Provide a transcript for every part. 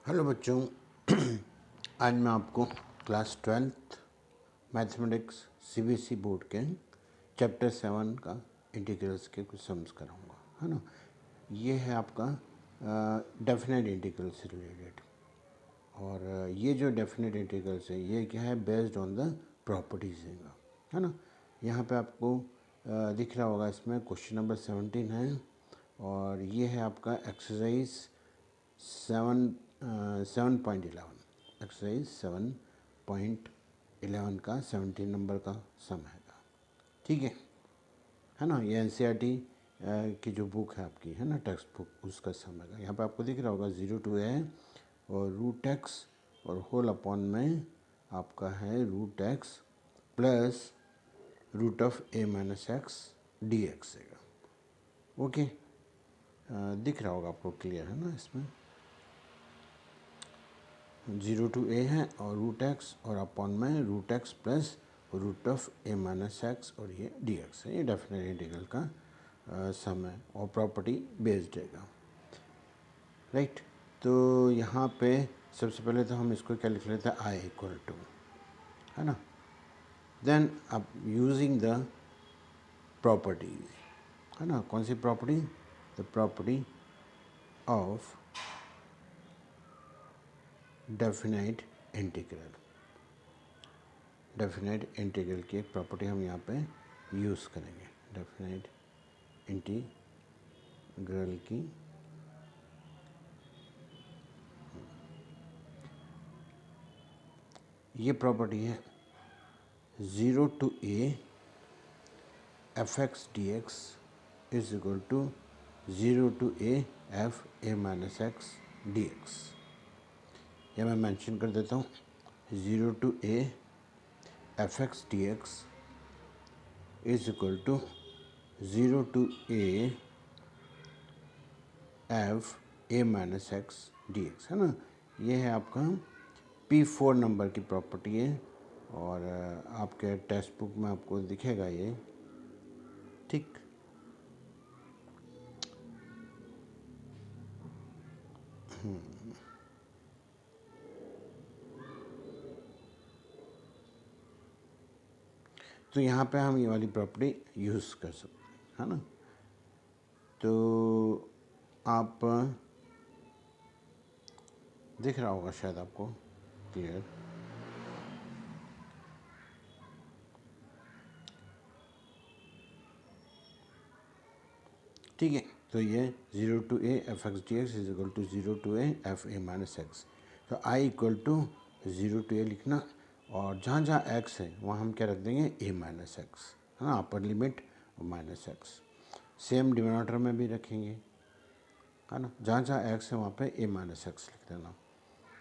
Hello बच्चों। आज मैं आपको class 12th mathematics CBSE board के चैप्टर 7 का इंटीग्रल्स के कुछ सम्स कराऊंगा, है ना। ये है आपका डेफिनेट इंटीग्रल से रिलेटेड। और ये जो डेफिनेट इंटीग्रल्स है ये क्या है, बेस्ड ऑन द प्रॉपर्टीज है ना। यहाँ पे आपको दिख रहा होगा, इसमें क्वेश्चन नंबर 17 है और ये है आपका एक्सरसाइज 7.11 एक्सरसाइज 7.11 का 17 नंबर का सम हैगा। ठीक है ना। ये एनसीईआरटी की जो बुक है आपकी, है ना, टेक्स्ट बुक, उसका सम हैगा। यहाँ पे आपको दिख रहा होगा 0 to a और रूट एक्स और होल अपॉन में आपका है root x plus root of a minus x d x हैगा। ओके, दिख रहा होगा आपको, क्लियर है ना। इसमें 0 to a है और रूट एक्स और अपॉन में root x plus root of a minus x और ये डी एक्स है। ये डेफिनेट इंटीग्रल का सम है और प्रॉपर्टी बेस्ड रहेगा, राइट। तो यहाँ पे सबसे पहले तो हम इसको क्या लिख लेते हैं, i इक्वल टू, है ना। देन अब यूजिंग द प्रॉपर्टीज, है ना, कौन सी property, the property of definite integral. Definite integral की एक प्रॉपर्टी हम यहाँ पे यूज़ करेंगे। डेफिनेट इंटीग्रल की ये प्रॉपर्टी है 0 to a f x d x is equal to 0 to a f a minus x d x. यह मैं मेंशन कर देता हूँ, 0 to a f x d x is equal to 0 to a f a minus x d x, है ना। ये है आपका P4 नंबर की प्रॉपर्टी है और आपके टेक्स्ट बुक में आपको दिखेगा ये, ठीक। तो यहाँ पे हम ये वाली प्रॉपर्टी यूज़ कर सकते हैं, है ना। तो आप दिख रहा होगा शायद आपको, क्लियर। ठीक है, तो ये 0 to a f x d x is equal to 0 to a f a minus x. तो I equal to 0 to a लिखना और जहाँ जहाँ एक्स है वहाँ हम क्या रख देंगे, a माइनस एक्स, है ना, अपर लिमिट और माइनस एक्स। सेम डिनोमिनेटर में भी रखेंगे, है ना, जहाँ जहाँ एक्स है वहाँ पे a माइनस एक्स लिख देना।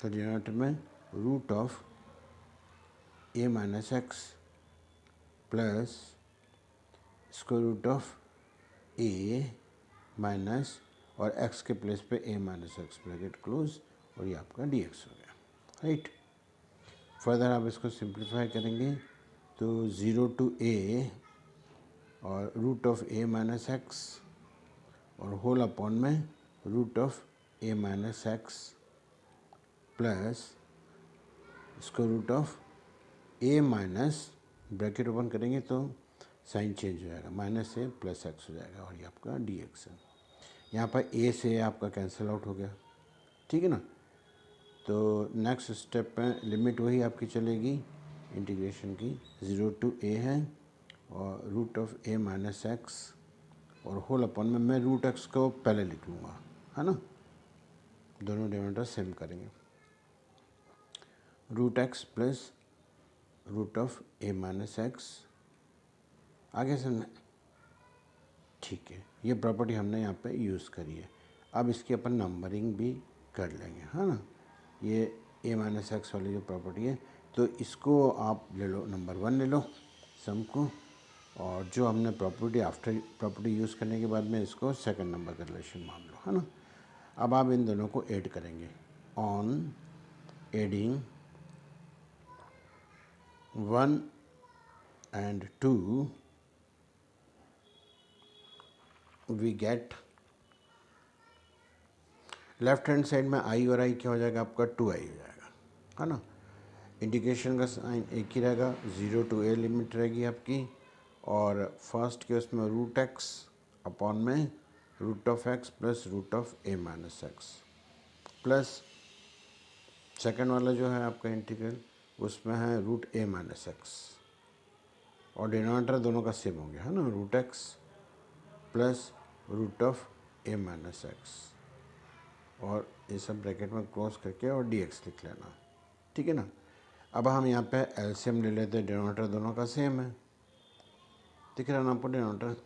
तो डिनोमिनेटर में root of a minus x plus square root of a minus और x के प्लेस पे a minus x bracket close और ये आपका dx हो गया, राइट। फर्दर आप इसको सिंप्लीफाई करेंगे तो 0 to a और root of a minus x और होल अपॉन में root of a minus x plus square root of a minus, bracket open करेंगे तो साइन चेंज हो जाएगा, माइनस से प्लस एक्स हो जाएगा और ये आपका डी एक्स है। यहाँ पर a से आपका कैंसिल आउट हो गया, ठीक है ना। तो नेक्स्ट स्टेप में लिमिट वही आपकी चलेगी इंटीग्रेशन की, 0 to a है और root of a minus x और होल अपॉन में मैं रूट एक्स को पहले लिख लूँगा, है ना, दोनों डिनोमिनेटर सेम करेंगे। Root x plus root of a minus x, आगे से ठीक है। ये प्रॉपर्टी हमने यहाँ पे यूज़ करी है। अब इसकी अपन नंबरिंग भी कर लेंगे, है ना। ये a माइनस एक्स वाली जो प्रॉपर्टी है, तो इसको आप ले लो, नंबर 1 ले लो सम को, और जो हमने प्रॉपर्टी आफ्टर प्रॉपर्टी यूज़ करने के बाद में इसको सेकंड नंबर का रिलेशन मान लो, है ना। अब आप इन दोनों को ऐड करेंगे। On adding 1 and 2 we get left hand side में आई और आई क्या हो जाएगा आपका 2i हो जाएगा, है ना। इंटीग्रेशन का साइन एक ही रहेगा, 0 to a लिमिट रहेगी आपकी, और फर्स्ट के उसमें रूट एक्स अपॉन में root of x plus root of a minus x, plus second वाला जो है आपका इंटीग्रल उसमें है रूट a माइनस एक्स, और डिनोमिनेटर दोनों का सेम हो गया, है ना, root x plus root of a minus x, और ये सब ब्रैकेट में क्लोज करके और dx लिख लेना, ठीक है ना। अब हम यहाँ पे एलसीएम ले लेते हैं, डिनोमिनेटर दोनों का सेम है, दिख रहा है ना आपको डिनोमिनेटर,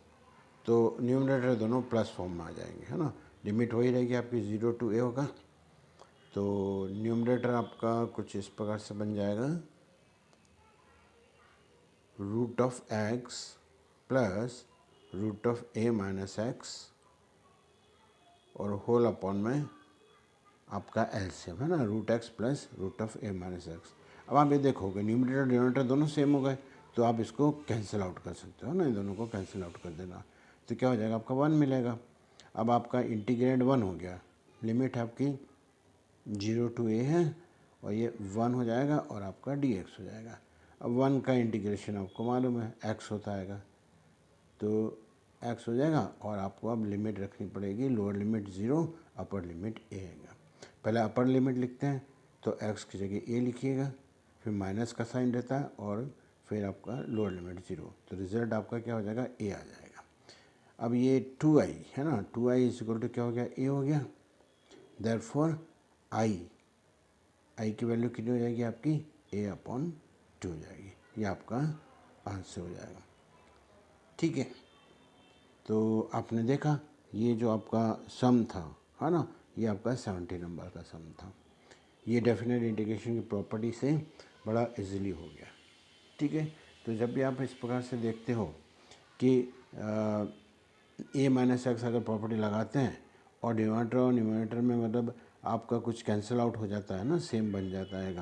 तो न्यूमरेटर दोनों प्लस फॉर्म में आ जाएंगे, है ना। लिमिट वही रहेगी आपकी 0 to a होगा, तो न्यूमरेटर आपका कुछ इस प्रकार से बन जाएगा, root of x plus root of a minus x और होल अपॉन में आपका एलसीएम, है ना, root x plus root of a minus x. अब आप ये देखोगे न्यूमरेटर डिनोमिनेटर दोनों सेम हो गए, तो आप इसको कैंसिल आउट कर सकते हो ना, इन दोनों को कैंसिल आउट कर देना, तो क्या हो जाएगा आपका 1 मिलेगा। अब आपका इंटीग्रेंड 1 हो गया, लिमिट आपकी 0 to a है, और ये 1 हो जाएगा और आपका dx हो जाएगा। अब 1 का इंटीग्रेशन आपको मालूम है x होता आएगा, तो x हो जाएगा, और आपको अब लिमिट रखनी पड़ेगी, lower limit 0, upper limit a है। पहले अपर लिमिट लिखते हैं, तो x की जगह a लिखिएगा, फिर माइनस का साइन रहता है, और फिर आपका लोअर लिमिट 0, तो रिजल्ट आपका क्या हो जाएगा, a आ जाएगा। अब ये 2i है ना, 2i इज इक्वल टू क्या हो गया, a हो गया, देयरफॉर i की वैल्यू कितनी हो जाएगी आपकी, a अपॉन 2 हो जाएगी, ये आपका आंसर हो जाएगा, ठीक है। तो आपने देखा ये जो आपका सम था, है ना, ये आपका 70 नंबर का सम था। ये डेफिनेट इंटीग्रेशन की प्रॉपर्टी से बड़ा इजीली हो गया, ठीक है। तो जब भी आप इस प्रकार से देखते हो कि a माइनस एक्स अगर प्रॉपर्टी लगाते हैं और डिनोमिनेटर और न्यूमरेटर में मतलब आपका कुछ कैंसिल आउट हो जाता है ना, सेम बन जाता है,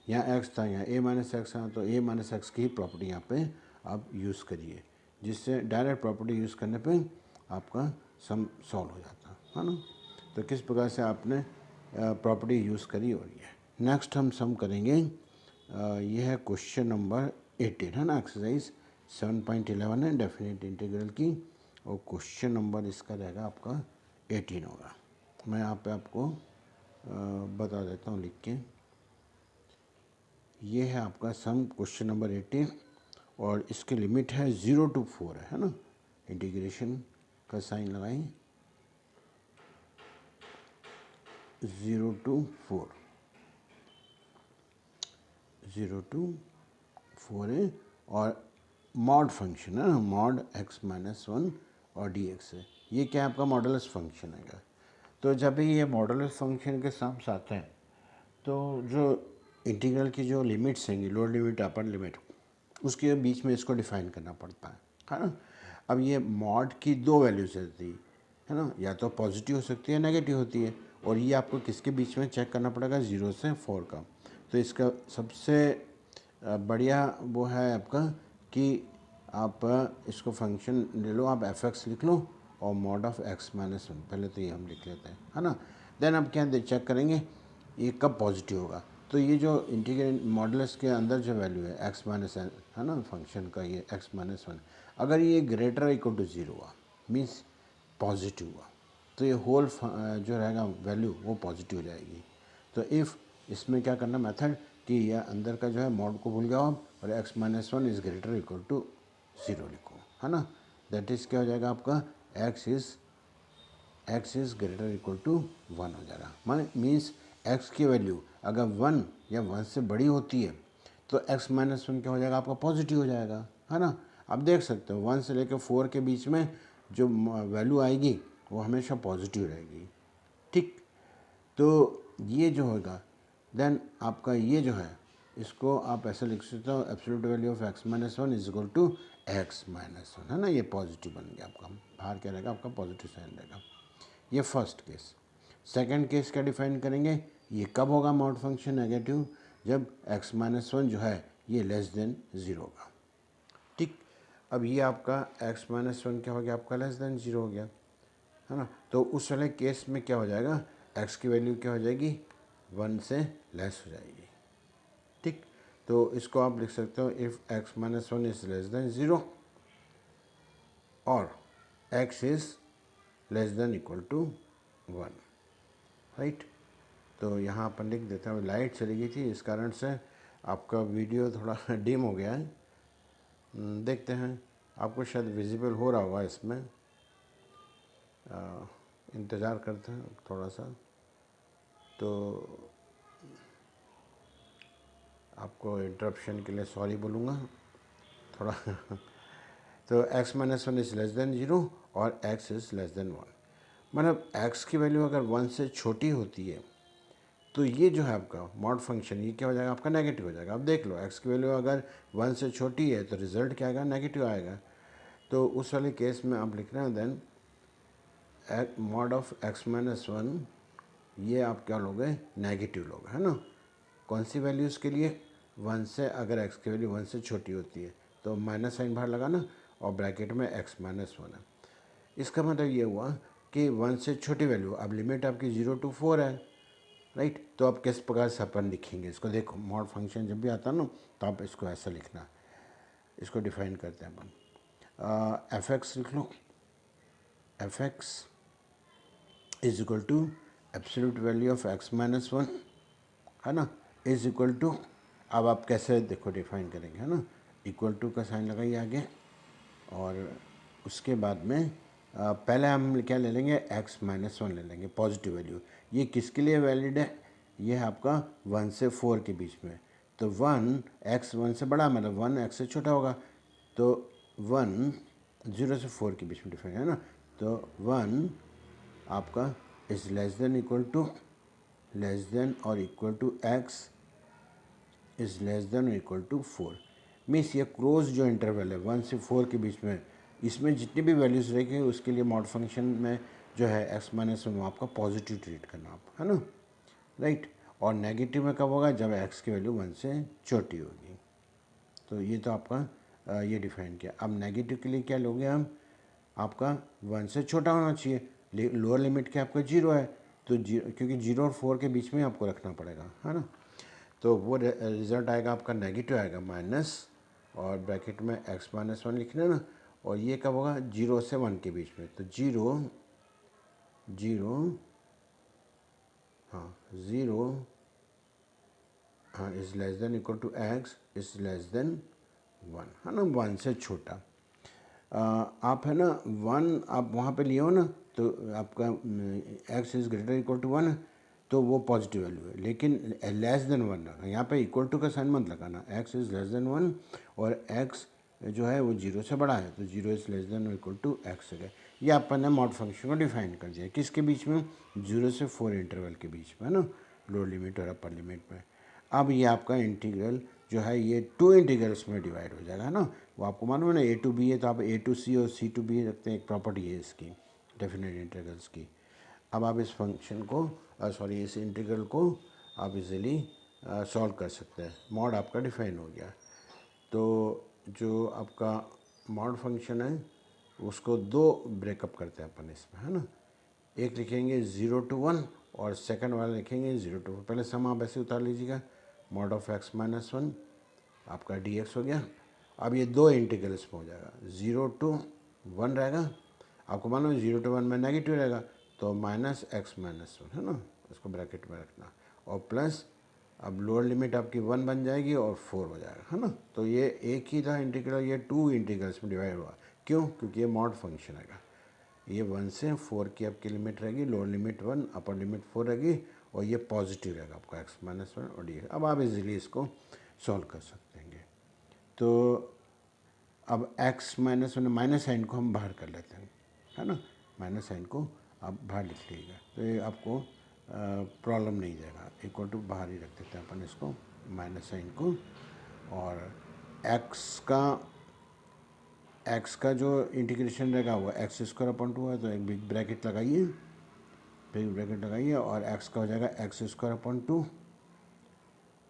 यहाँ x था यहाँ a माइनस एक्स है, तो a माइनस एक्स की ही प्रॉपर्टी यहाँ पे आप यूज़ करिए, जिससे डायरेक्ट प्रॉपर्टी यूज़ करने पे आपका सम सॉल्व हो जाता है ना। तो किस प्रकार से आपने प्रॉपर्टी यूज़ करी, और ये नेक्स्ट हम सम करेंगे, ये है क्वेश्चन नंबर 18, है ना, एक्सरसाइज 7.11 है डेफिनेट इंटीग्रल की, और क्वेश्चन नंबर इसका रहेगा आपका 18 होगा। मैं यहाँ पे आपको बता देता हूँ लिख के, ये है आपका सम क्वेश्चन नंबर 18, और इसकी लिमिट है 0 to 4 है ना, इंटीग्रेशन का साइन लगाएं, 0 to 4, 0 to 4 है, और मॉड फंक्शन है ना, मॉड x माइनस 1 और dx है, ये क्या आपका मॉडुलस फंक्शन है। तो जब भी ये मॉडुलस फंक्शन के सम्स आते हैं, तो जो इंटीग्रल की जो लिमिट्स हैं, लोअर लिमिट अपर लिमिट, उसके बीच में इसको डिफाइन करना पड़ता है ना। अब ये मॉड की दो वैल्यूज रहती है ना, या तो पॉजिटिव हो सकती है, नेगेटिव होती है, और ये आपको किसके बीच में चेक करना पड़ेगा, 0 से 4 का। तो इसका सबसे बढ़िया वो है आपका कि आप इसको फंक्शन ले लो, आप f(x) लिख लो, और मॉड ऑफ x माइनस 1, पहले तो ये हम लिख लेते हैं, है ना। देन आप क्या चेक करेंगे ये कब पॉजिटिव होगा, तो ये जो इंटीग्रल मॉडुलस के अंदर जो वैल्यू है x माइनस है ना, फंक्शन का ये x माइनस 1, अगर ये ग्रेटर इक्वल टू 0 हुआ, मीन्स पॉजिटिव हुआ, तो ये होल जो रहेगा वैल्यू वो पॉजिटिव हो जाएगी। तो इफ़ इसमें क्या करना मेथड कि यह अंदर का जो है मॉड को भूल जाओ आप, और x minus 1 is greater equal to 0 लिखो, है ना। दैट इज़ क्या हो जाएगा आपका x is greater equal to 1 हो जाएगा, मीन्स x की वैल्यू अगर 1 या 1 से बड़ी होती है, तो x माइनस 1 क्या हो जाएगा आपका पॉजिटिव हो जाएगा, है ना। आप देख सकते हो 1 से लेकर 4 के बीच में जो वैल्यू आएगी वो हमेशा पॉजिटिव रहेगी, ठीक। तो ये जो होगा, देन आपका ये जो है इसको आप ऐसे लिख सकते हो, absolute value of x minus 1 is equal to x minus 1, है ना, ये पॉजिटिव बन गया आपका, बाहर क्या रहेगा आपका पॉजिटिव साइन रहेगा। ये फर्स्ट केस। सेकंड केस क्या डिफाइन करेंगे, ये कब होगा मॉड फंक्शन नेगेटिव, जब x माइनस 1 जो है ये लेस देन 0 होगा, ठीक। अब ये आपका x माइनस 1 क्या हो गया आपका लेस देन 0 हो गया, है ना। तो उस वाले केस में क्या हो जाएगा, एक्स की वैल्यू क्या हो जाएगी, 1 से लेस हो जाएगी। ठीक, तो इसको आप लिख सकते हो if x minus 1 is less than 0 और x is less than equal to 1, right. तो यहाँ अपन लिख देते हैं। लाइट चली गई थी, इस कारण से आपका वीडियो थोड़ा डिम हो गया है। देखते हैं, आपको शायद विजिबल हो रहा होगा इसमें। इंतज़ार करते हैं थोड़ा सा, तो आपको इंटरप्शन के लिए सॉरी बोलूँगा थोड़ा तो x minus 1 is less than 0 और x इज़ लेस देन 1, मतलब x की वैल्यू अगर 1 से छोटी होती है तो ये जो है आपका मॉड फंक्शन, ये क्या हो जाएगा, आपका नेगेटिव हो जाएगा। अब देख लो, x की वैल्यू अगर 1 से छोटी है तो रिज़ल्ट क्या आएगा, नेगेटिव आएगा। तो उस वाले केस में आप लिख रहे हैं then mod of x minus 1, ये आप क्या लोगे, नेगेटिव लोगे, है ना। कौन सी वैल्यूज़ के लिए, 1 से, अगर x की वैल्यू 1 से छोटी होती है तो माइनस साइन बाहर लगाना और ब्रैकेट में x माइनस 1 है। इसका मतलब ये हुआ कि 1 से छोटी वैल्यू, अब लिमिट आपकी 0 to 4 है, राइट। तो आप किस प्रकार से अपन लिखेंगे इसको, देखो मॉड फंक्शन जब भी आता है ना तो आप इसको ऐसा लिखना, इसको डिफाइन करते हैं अपन। एफ एक्स लिख लो, F X is equal to absolute value of X minus 1, है ना, इज इक्वल टू, अब आप कैसे देखो डिफाइन करेंगे, है ना, इक्वल टू का साइन लगाइए आगे और उसके बाद में पहले हम क्या ले लेंगे, x माइनस 1 ले लेंगे, पॉजिटिव वैल्यू। ये किसके लिए वैलिड है, ये है आपका 1 से 4 के बीच में। तो 1 x 1 से बड़ा, मतलब 1 x से छोटा होगा, तो 1 0 से 4 के बीच में डिफाइन है ना। तो 1 आपका is less than equal to, less than और equal to x is less than और इक्वल टू 4। मीन्स ये क्लोज जो इंटरवल है 1 से 4 के बीच में, इसमें जितनी भी वैल्यूज़ रहेगी उसके लिए मॉड फंक्शन में जो है x माइनस 1 आपका पॉजिटिव ट्रीट करना आप, है ना, राइट। और नेगेटिव में कब होगा, जब x की वैल्यू 1 से छोटी होगी। तो ये तो आपका ये डिफाइन किया। अब नेगेटिव के लिए क्या लोगे हम, आपका 1 से छोटा होना चाहिए, लोअर लिमिट क्या आपका 0 है, तो क्योंकि 0 और 4 के बीच में आपको रखना पड़ेगा, है ना। तो वो रिज़ल्ट आएगा आपका नेगेटिव आएगा, माइनस और ब्रैकेट में x माइनस 1 लिखना ना, और ये कब होगा, 0 से 1 के बीच में। तो 0 is less than equal to x is less than 1, है ना, 1 से छोटा। आप है ना 1 आप वहाँ पे लिए हो ना, तो आपका x is greater equal to 1 तो वो पॉजिटिव वैल्यू है, लेकिन लेस देन 1 रखना, यहाँ पे इक्वल टू का साइन मत लगाना, x इज़ लेस देन 1 और x जो है वो 0 से बड़ा है, तो 0 इज़ लेस देन और इक्वल टू x है। ये अपन ने मॉड फंक्शन को डिफाइन कर दिया, किसके बीच में, 0 से 4 इंटरवल के बीच में, है ना, लोअर लिमिट और अपर लिमिट में। अब ये आपका इंटीग्रल जो है ये 2 इंटीग्रल्स में डिवाइड हो जाएगा, है ना। वो आपको मालूम है ना, a to b है तो आप a to c और c to b रखते हैं, एक प्रॉपर्टी है इसकी डेफिनेट इंटीग्रल्स की। अब आप इस फंक्शन को इस इंटीग्रल को आप इजीली सॉल्व कर सकते हैं, मॉड आपका डिफाइन हो गया। तो जो आपका मॉड फंक्शन है उसको 2 ब्रेकअप करते हैं अपन इसमें, है ना। एक लिखेंगे 0 to 1 और सेकंड वाला लिखेंगे 0 to 4। पहले सम आप ऐसे उतार लीजिएगा, मॉड ऑफ x माइनस 1 आपका dx हो गया। अब ये 2 इंटीग्रल्स में हो जाएगा, 0 to 1 रहेगा, आपको मालूम है 0 to 1 में नेगेटिव रहेगा, तो माइनस x माइनस 1, है ना, इसको ब्रैकेट में रखना, और प्लस अब लोअर लिमिट आपकी 1 बन जाएगी और 4 हो जाएगा, है ना। तो ये एक ही था इंटीग्रल, ये 2 इंटीग्रल्स में डिवाइड हुआ, क्यों, क्योंकि ये मॉड फंक्शन है। ये 1 से 4 की आपकी लिमिट रहेगी, लोअर लिमिट 1 अपर लिमिट 4 रहेगी, और ये पॉजिटिव रहेगा आपका x माइनस 1 और डी। अब आप इजीली इसको सॉल्व कर सकते हैं। तो अब x माइनस 1 माइनस साइन को हम बाहर कर लेते हैं, है ना, माइनस साइन को आप बाहर लिख लीजिएगा, तो ये आपको प्रॉब्लम नहीं देगा, इक्वल टू बाहर ही रख देते हैं अपन इसको, माइनस साइन को। और x का जो इंटीग्रेशन रहेगा वो x स्क्वायर अपॉन 2 है, तो एक बिग ब्रैकेट लगाइए, और x का हो जाएगा x स्क्वायर अपॉन 2,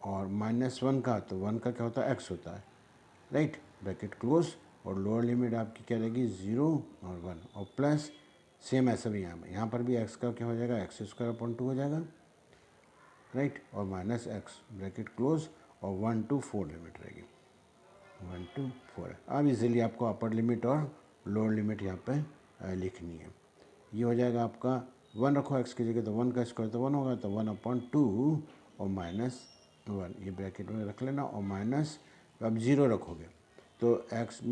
और माइनस 1 का, तो 1 का क्या होता है, x होता है, राइट, ब्रैकेट क्लोज, और लोअर लिमिट आपकी क्या रहेगी 0 और 1, और प्लस सेम ऐसा भी यहाँ पर भी एक्स का क्या हो जाएगा, एक्स स्क्वायर अपॉन 2 हो जाएगा, राइट, और माइनस एक्स ब्रैकेट क्लोज और 1 to 4 लिमिट रहेगी, 1 to 4। अब इजीली आपको अपर लिमिट और लोअर लिमिट यहाँ पे लिखनी है। ये हो जाएगा आपका 1 रखो एक्स की जगह, तो 1 का स्क्वायर तो 1 होगा, तो 1/2 और -1 ये ब्रैकेट में रख लेना, और माइनस अब 0 रखोगे तो एक्स